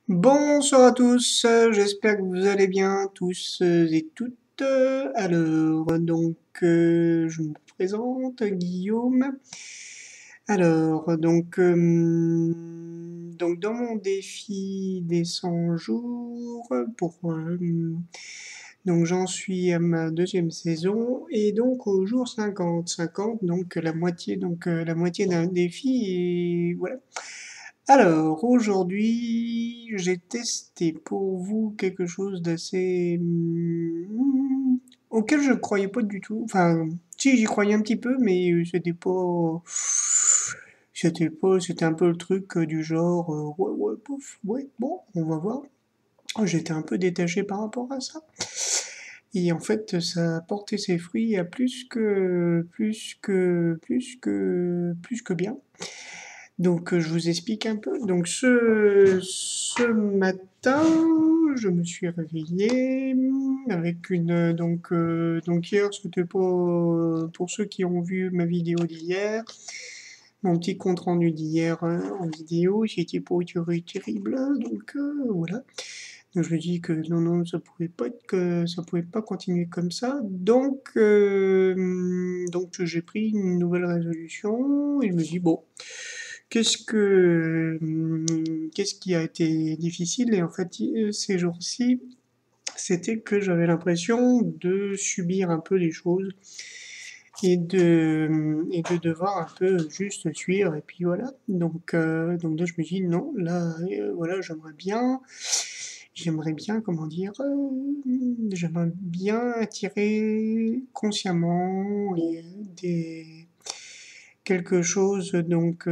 Bonsoir à tous, j'espère que vous allez bien tous et toutes. Je me présente, Guillaume. Donc dans mon défi des 100 jours, donc j'en suis à ma deuxième saison et donc au jour 50, donc la moitié d'un défi et voilà. Alors, aujourd'hui, j'ai testé pour vous quelque chose d'assez auquel je ne croyais pas du tout. Enfin, si j'y croyais un petit peu, mais c'était un peu le truc du genre, ouais, ouais, pouf, ouais, bon, on va voir. J'étais un peu détaché par rapport à ça. Et en fait, ça a porté ses fruits à plus que bien. Donc, je vous explique un peu. Donc, ce matin, je me suis réveillé avec donc hier, c'était pas pour ceux qui ont vu ma vidéo d'hier, mon petit compte rendu d'hier en vidéo, c'était pas terrible, voilà. Donc, je me dis que non, non, ça pouvait pas continuer comme ça. Donc j'ai pris une nouvelle résolution et je me dis bon. Qu'est-ce qui a été difficile? Et en fait, ces jours-ci, c'était que j'avais l'impression de subir un peu les choses et de devoir un peu juste suivre. Et puis voilà. Donc là, je me dis non, là, voilà, j'aimerais bien, comment dire, j'aimerais bien attirer consciemment quelque chose donc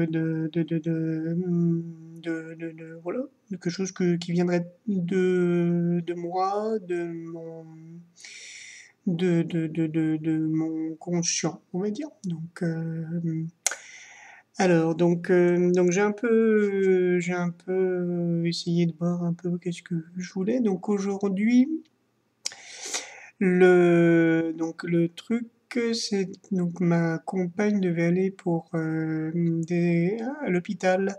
voilà, quelque chose qui viendrait de moi, de mon conscient, on va dire. Donc j'ai un peu essayé de voir un peu qu'est-ce que je voulais. Donc aujourd'hui, le truc, c'est donc ma compagne devait aller à l'hôpital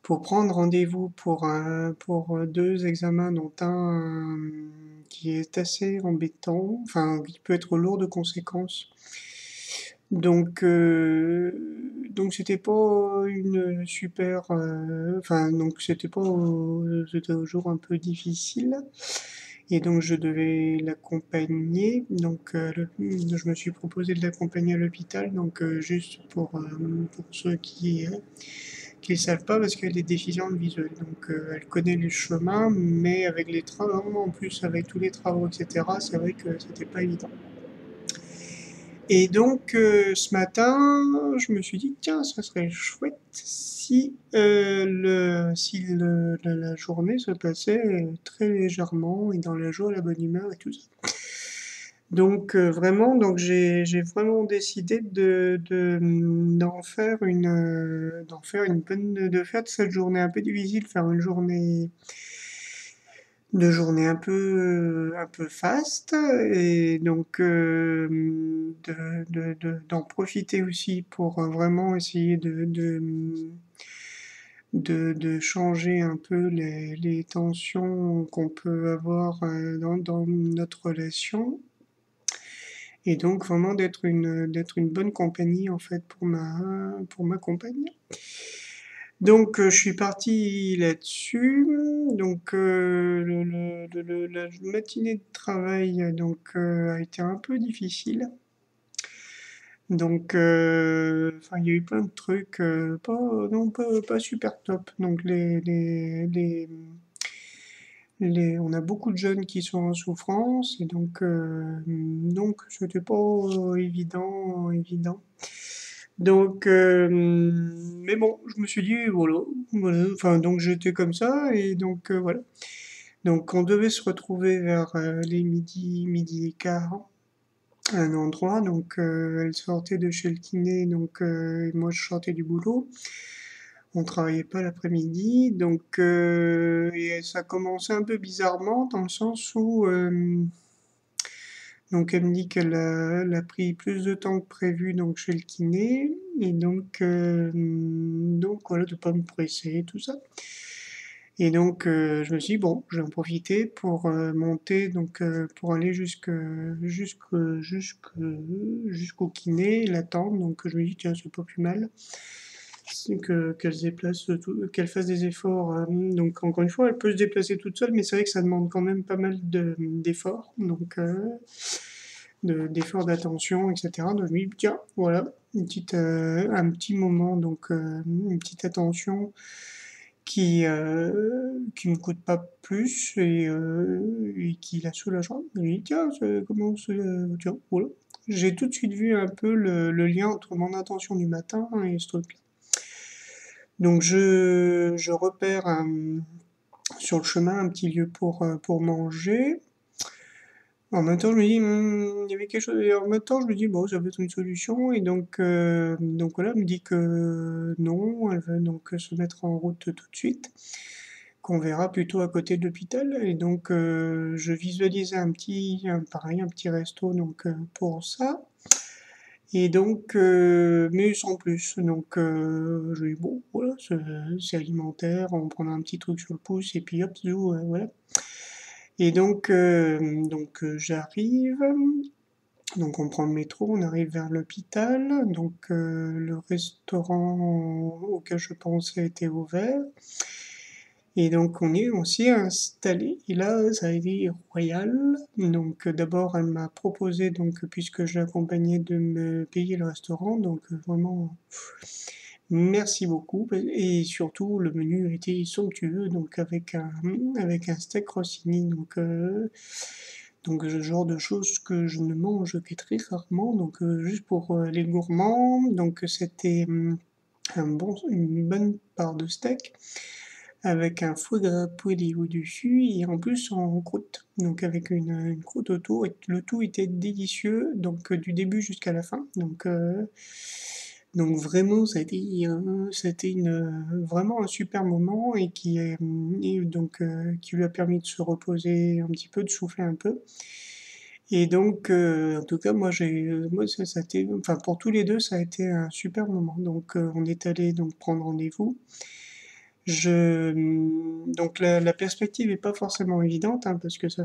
pour prendre rendez-vous pour deux examens, dont un qui est assez embêtant, enfin qui peut être lourd de conséquences. Donc c'était pas une super, enfin donc c'était toujours un peu difficile. Et donc je devais l'accompagner. Je me suis proposé de l'accompagner à l'hôpital. Juste pour ceux qui ne savent pas, parce qu'elle est déficiente visuelle. Elle connaît les chemins, mais avec les travaux, en plus avec tous les travaux, etc., c'est vrai que c'était pas évident. Et ce matin, je me suis dit, tiens, ça serait chouette si la journée se passait très légèrement et dans la joie, la bonne humeur et tout ça. J'ai vraiment décidé de faire de cette journée un peu difficile, faire une journée un peu faste et d'en profiter aussi pour vraiment essayer de changer un peu les tensions qu'on peut avoir dans notre relation et donc vraiment d'être une bonne compagnie en fait pour ma compagne. Je suis parti là-dessus. La matinée de travail a été un peu difficile. Enfin, il y a eu plein de trucs pas super top. On a beaucoup de jeunes qui sont en souffrance et donc c'était pas évident. Mais bon, je me suis dit, voilà, enfin, donc j'étais comme ça, voilà. Donc, on devait se retrouver vers les midi et quart à un endroit, elle sortait de chez le kiné, et moi je sortais du boulot. On travaillait pas l'après-midi, et ça commençait un peu bizarrement, dans le sens où elle me dit elle a pris plus de temps que prévu chez le kiné et voilà de pas me presser tout ça. Et donc, je me suis dit, bon, je vais en profiter pour monter, donc pour aller jusqu'au kiné, l'attendre. Donc, je me dis, tiens, c'est pas plus mal. C'est qu'elle se déplace, qu'elle fasse des efforts. Donc, encore une fois, elle peut se déplacer toute seule, mais c'est vrai que ça demande quand même pas mal d'efforts. Donc, d'efforts d'attention, etc. Donc, je me dis, tiens, voilà, un petit moment, donc une petite attention qui me coûte pas plus et qui la soulagera. Je lui dis, tiens, tiens, voilà. J'ai tout de suite vu un peu le lien entre mon intention du matin et ce truc-là. Donc je repère sur le chemin un petit lieu pour manger. En même temps, je me dis, il y avait quelque chose. Et en même temps, je me dis, bon, ça peut être une solution. Et donc voilà, elle me dit que non, elle veut donc se mettre en route tout de suite, qu'on verra plutôt à côté de l'hôpital. Et donc, je visualisais pareil, un petit resto donc pour ça. Et donc, mais sans plus. Donc, je dis, bon, voilà, c'est alimentaire, on prendra un petit truc sur le pouce et puis hop, zou, voilà. Et donc, j'arrive, donc on prend le métro, on arrive vers l'hôpital, donc le restaurant auquel je pensais était ouvert. Et donc on s'y est installé. Et là, ça a été royal. Donc d'abord, elle m'a proposé, donc puisque je l'accompagnais, de me payer le restaurant. Donc vraiment, merci beaucoup. Et surtout, le menu était somptueux, donc avec un steak rossini. Donc ce genre de choses que je ne mange que très rarement. Donc juste pour les gourmands. Donc c'était une bonne part de steak avec un foie gras poêlé au-dessus et en plus en croûte, donc avec une croûte autour, et le tout était délicieux, donc du début jusqu'à la fin. Donc vraiment, c'était vraiment un super moment et qui lui a permis de se reposer un petit peu, de souffler un peu. Et donc, en tout cas, moi, ça a été, enfin, pour tous les deux, ça a été un super moment. Donc, on est allé donc prendre rendez-vous. Donc la perspective est pas forcément évidente, hein, parce que ça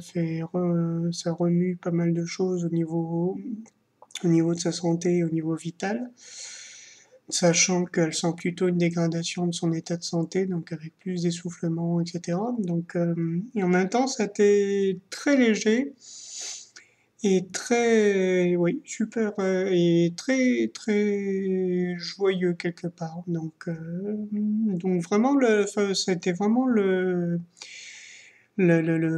remue pas mal de choses au niveau de sa santé, au niveau vital, sachant qu'elle sent plutôt une dégradation de son état de santé, donc avec plus d'essoufflement, etc. Donc, et en même temps, ça a été très léger et très, oui, super, et très, très joyeux quelque part. Donc vraiment, enfin, c'était vraiment le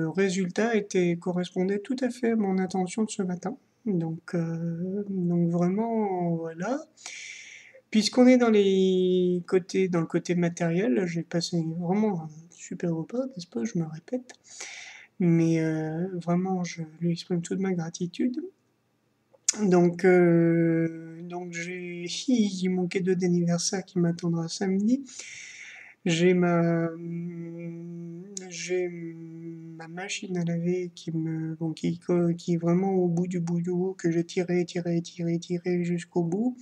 résultat correspondait tout à fait à mon intention de ce matin. Donc vraiment, voilà. Puisqu'on est dans le côté matériel, j'ai passé vraiment un super repas, n'est-ce pas? Je me répète. Mais vraiment, je lui exprime toute ma gratitude. Donc j'ai mon cadeau d'anniversaire qui m'attendra samedi. J'ai ma, j'ai ma machine à laver qui est vraiment au bout du bout, que j'ai tiré jusqu'au bout.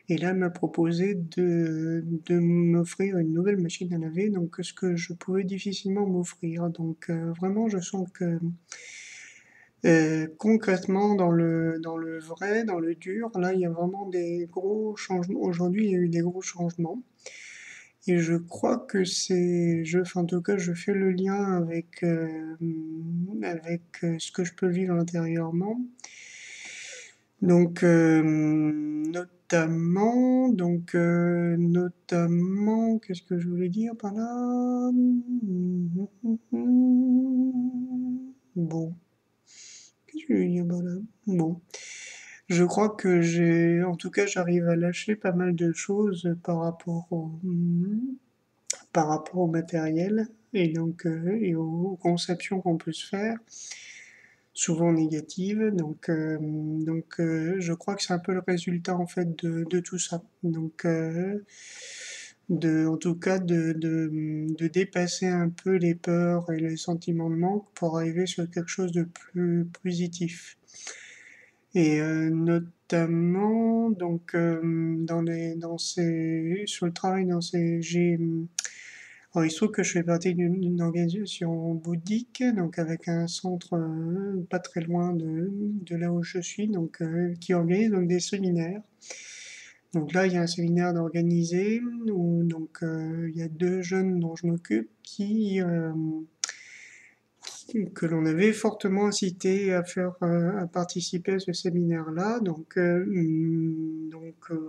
Et là, elle m'a proposé de m'offrir une nouvelle machine à laver, donc ce que je pouvais difficilement m'offrir. Donc vraiment, je sens que concrètement, dans le vrai, dans le dur, là, il y a vraiment des gros changements. Aujourd'hui, il y a eu des gros changements. Et je crois que enfin, en tout cas, je fais le lien avec ce que je peux vivre intérieurement. Notamment, qu'est-ce que je voulais dire par là? Bon, qu'est-ce que je voulais dire par là? Bon, je crois que en tout cas, j'arrive à lâcher pas mal de choses par rapport au matériel et aux conceptions qu'on peut se faire, souvent négatives. Je crois que c'est un peu le résultat en fait de tout ça. En tout cas, de dépasser un peu les peurs et les sentiments de manque pour arriver sur quelque chose de plus positif. Et notamment, sur le travail, Alors, il se trouve que je fais partie d'une organisation bouddhique, donc avec un centre pas très loin de là où je suis, donc qui organise donc des séminaires. Donc là, il y a un séminaire d'organiser où donc il y a deux jeunes dont je m'occupe que l'on avait fortement incité à faire à participer à ce séminaire-là,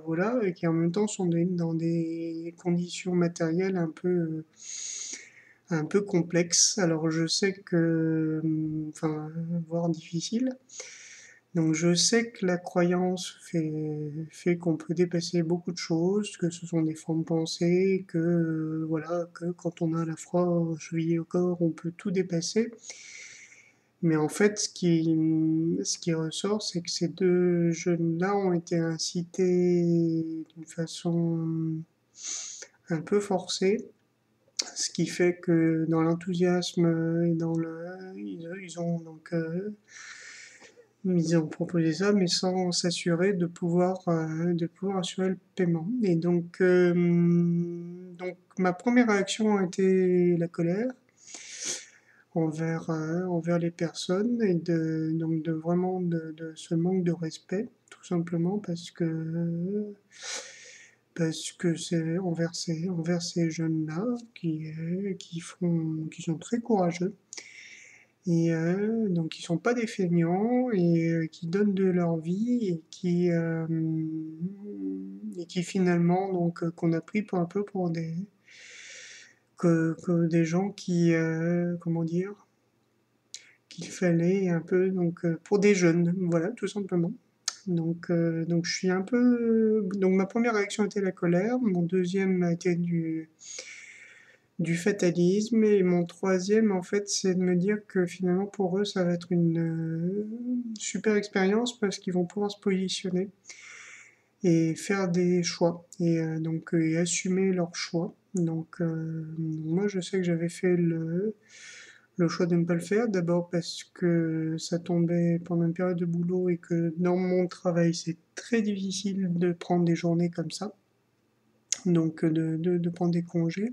voilà, et qui en même temps sont dans des conditions matérielles un peu complexes. Alors je sais que, enfin, voire difficile. Donc je sais que la croyance fait qu'on peut dépasser beaucoup de choses, que ce sont des formes de pensée, que voilà, que quand on a la foi chevillée au corps, on peut tout dépasser. Mais en fait, ce qui ressort, c'est que ces deux jeunes-là ont été incités d'une façon un peu forcée, ce qui fait que dans l'enthousiasme et ils ont ils ont proposé ça, mais sans s'assurer de pouvoir assurer le paiement. Et donc ma première réaction a été la colère envers les personnes et donc de vraiment de ce manque de respect, tout simplement parce que c'est envers ces jeunes-là qui sont très courageux et donc qui sont pas des feignants et qui donnent de leur vie et qui finalement qu'on a pris pour un peu pour que des gens qui comment dire qu'il fallait un peu pour des jeunes, voilà, tout simplement. Donc je suis un peu donc ma première réaction était la colère, mon deuxième a été du fatalisme et mon troisième en fait c'est de me dire que finalement pour eux ça va être une super expérience parce qu'ils vont pouvoir se positionner et faire des choix et assumer leurs choix. Moi je sais que j'avais fait le choix de ne pas le faire, d'abord parce que ça tombait pendant une période de boulot et que dans mon travail c'est très difficile de prendre des journées comme ça, donc de prendre des congés.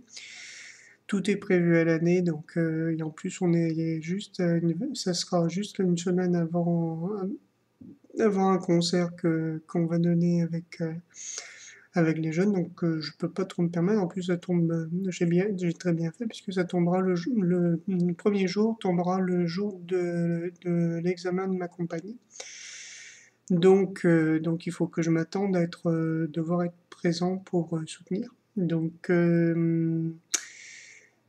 Tout est prévu à l'année, et en plus on est juste, ça sera juste une semaine avant un concert qu'on va donner avec les jeunes, donc je peux pas trop me permettre. En plus, ça tombe, j'ai très bien fait puisque ça tombera le premier jour tombera le jour de l'examen de ma compagnie. Donc il faut que je m'attende devoir être présent pour soutenir.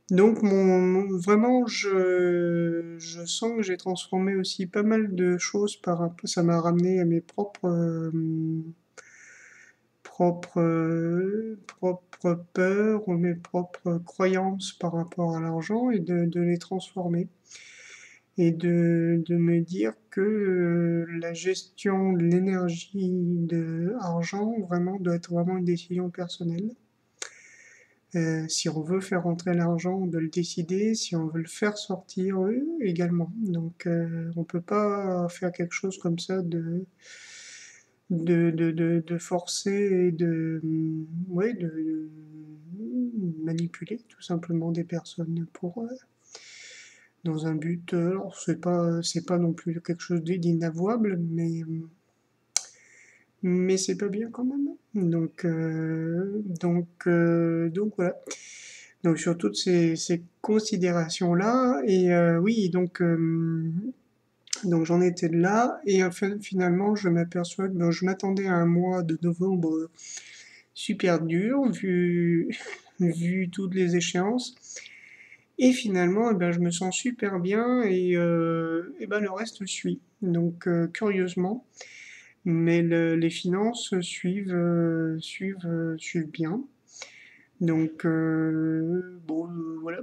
Vraiment, je sens que j'ai transformé aussi pas mal de choses ça m'a ramené à mes propres peurs ou mes propres croyances par rapport à l'argent et de les transformer et de me dire que la gestion de l'énergie de argent vraiment doit être vraiment une décision personnelle. Si on veut faire rentrer l'argent, on doit le décider. Si on veut le faire sortir, également. On peut pas faire quelque chose comme ça de forcer et ouais, de manipuler tout simplement des personnes dans un but. Alors c'est pas non plus quelque chose d'inavouable, mais c'est pas bien quand même. Donc voilà. Donc sur toutes ces considérations-là, et oui, donc j'en étais là, et enfin, finalement je m'aperçois que je m'attendais à un mois de novembre super dur, vu toutes les échéances, et finalement, eh ben, je me sens super bien, et ben, le reste suit. Curieusement, mais les finances suivent bien. Voilà.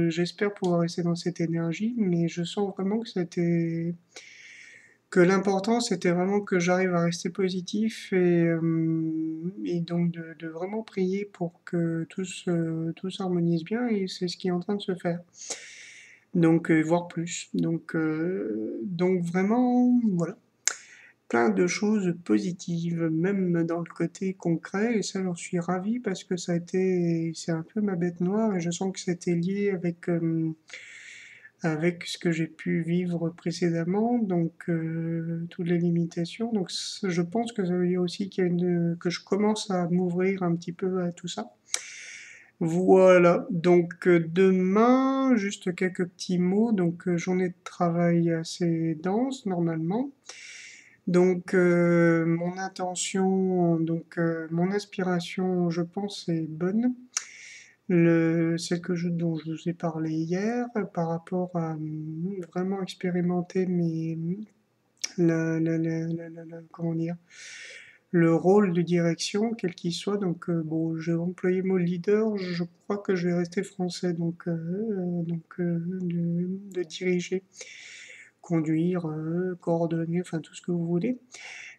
J'espère pouvoir rester dans cette énergie, mais je sens vraiment que l'important c'était vraiment que j'arrive à rester positif et donc de vraiment prier pour que tout s'harmonise bien et c'est ce qui est en train de se faire. Voire plus. Donc vraiment, voilà. plein de choses positives, même dans le côté concret, et ça j'en suis ravi parce que c'est un peu ma bête noire et je sens que c'était lié avec ce que j'ai pu vivre précédemment, donc toutes les limitations. Donc je pense que ça veut dire aussi que je commence à m'ouvrir un petit peu à tout ça. Voilà, donc demain, juste quelques petits mots. Donc journée de travail assez dense normalement. Donc mon intention, donc mon inspiration, je pense, est bonne. Dont je vous ai parlé hier, par rapport à vraiment expérimenter comment dire, le rôle de direction, quel qu'il soit. Donc, bon, j'ai employé le mot leader, je crois que je vais rester français, de diriger, conduire, coordonner, enfin tout ce que vous voulez.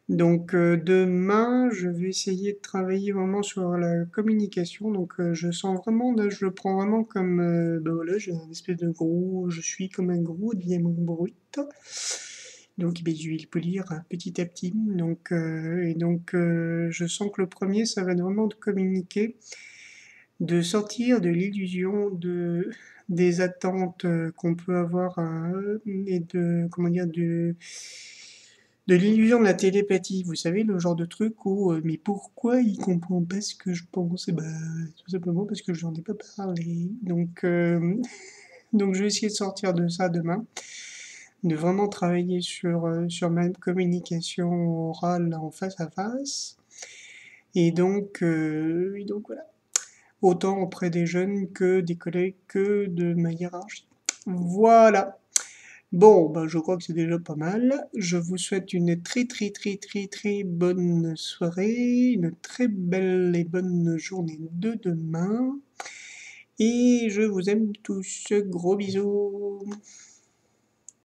Donc demain, je vais essayer de travailler vraiment sur la communication. Donc je sens vraiment, là, je le prends vraiment comme, ben voilà, j'ai un espèce de gros, je suis comme un gros diamant brut. Donc ben, je vais le polir petit à petit. Je sens que le premier, ça va être vraiment de communiquer, de sortir de l'illusion des attentes qu'on peut avoir et de, comment dire, de l'illusion de la télépathie, vous savez, le genre de truc où mais pourquoi il comprend pas ce que je pense? Et ben, tout simplement parce que je n'en ai pas parlé. Donc je vais essayer de sortir de ça demain, de vraiment travailler sur ma communication orale en face à face. Et donc voilà, autant auprès des jeunes que des collègues que de ma hiérarchie. Voilà. Bon, ben, je crois que c'est déjà pas mal. Je vous souhaite une très très très très très bonne soirée, une très belle et bonne journée de demain. Et je vous aime tous. Gros bisous.